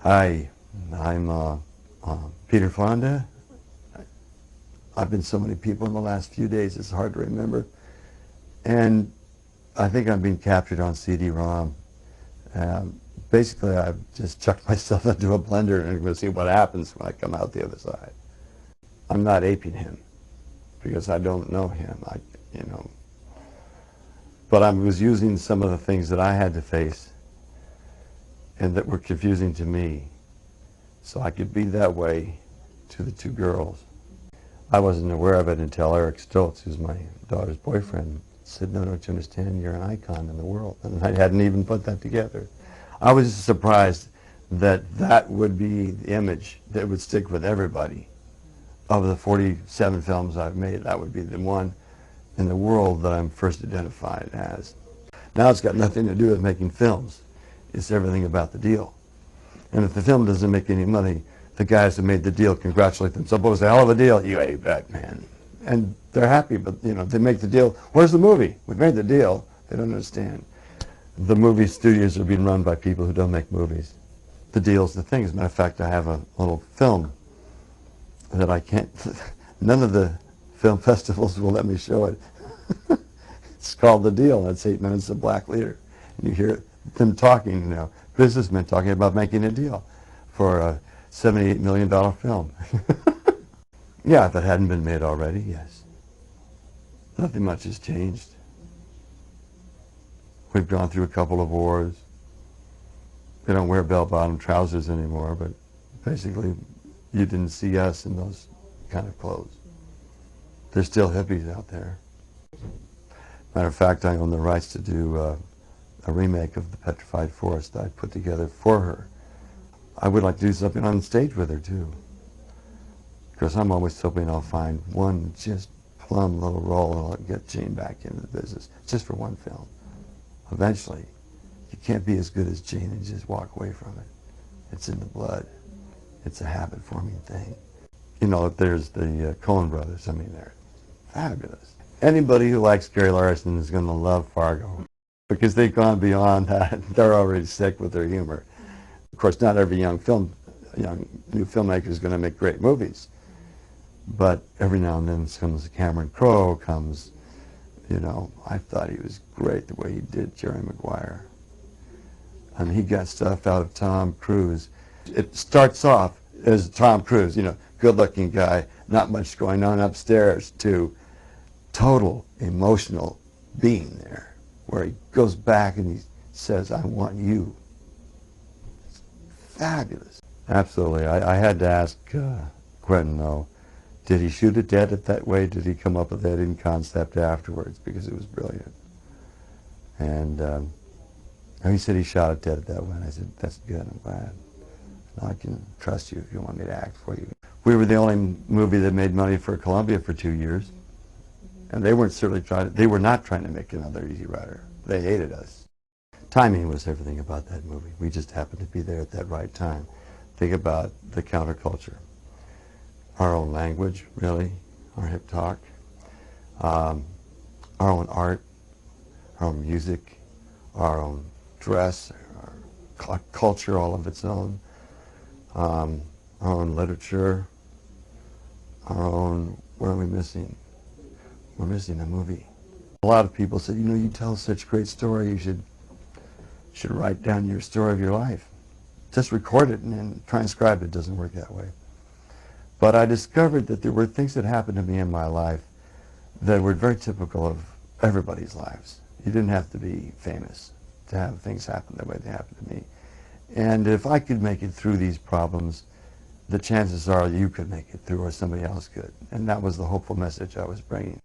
Hi, I'm Peter Fonda. I've been so many people in the last few days, it's hard to remember. And I think I'm being captured on CD-ROM. Basically, I've just chucked myself into a blender and I'm going to see what happens when I come out the other side. I'm not aping him because I don't know him, But I was using some of the things that I had to face and that were confusing to me, so I could be that way to the two girls. I wasn't aware of it until Eric Stoltz, who's my daughter's boyfriend, said, "No, don't you understand? You're an icon in the world." And I hadn't even put that together. I was surprised that that would be the image that would stick with everybody. Of the 47 films I've made, that would be the one in the world that I'm first identified as. Now it's got nothing to do with making films. It's everything about the deal. And if the film doesn't make any money, the guys who made the deal congratulate themselves. It was a hell of a deal. You bet, man. And they're happy, but they make the deal. Where's the movie? We made the deal. They don't understand. The movie studios are being run by people who don't make movies. The deal's the thing. As a matter of fact, I have a little film that I can't, none of the film festivals will let me show it. It's called The Deal. It's 8 minutes of black leader. And you hear them talking, businessmen talking about making a deal for a $78 million film. Yeah, if it hadn't been made already, yes. Nothing much has changed. We've gone through a couple of wars. They don't wear bell-bottom trousers anymore, but basically you didn't see us in those kind of clothes. There's still hippies out there. Matter of fact, I own the rights to do a remake of the Petrified Forest I put together for her. I would like to do something on stage with her too, because I'm always hoping I'll find one just plum little role and I'll get Jane back into the business, just for one film. Eventually, you can't be as good as Jane and just walk away from it. It's in the blood. It's a habit-forming thing. There's the Coen brothers. I mean, they're fabulous. Anybody who likes Gary Larson is going to love Fargo, because they've gone beyond that. They're already sick with their humor. Of course, not every young new filmmaker is going to make great movies, but every now and then comes Cameron Crowe, I thought he was great the way he did Jerry Maguire. And he got stuff out of Tom Cruise. It starts off as Tom Cruise, good-looking guy, not much going on upstairs, to total emotional being there, where he goes back and he says, "I want you." It's fabulous. Absolutely. I had to ask Quentin, though, did he shoot it dead it that way? Did he come up with that in concept afterwards? Because it was brilliant. And he said he shot it dead that way. And I said, "That's good, I'm glad. Now I can trust you if you want me to act for you." We were the only movie that made money for Columbia for 2 years. And they were not trying to make another Easy Rider. They hated us. Timing was everything about that movie. We just happened to be there at that right time. Think about the counterculture. Our own language, really, our hip talk, our own art, our own music, our own dress, our culture, all of its own, our own literature, our own, what are we missing? We're missing a movie. A lot of people said, you tell such a great story, you should write down your story of your life. Just record it and then transcribe it. It doesn't work that way. But I discovered that there were things that happened to me in my life that were very typical of everybody's lives. You didn't have to be famous to have things happen the way they happened to me. And if I could make it through these problems, the chances are you could make it through, or somebody else could. And that was the hopeful message I was bringing.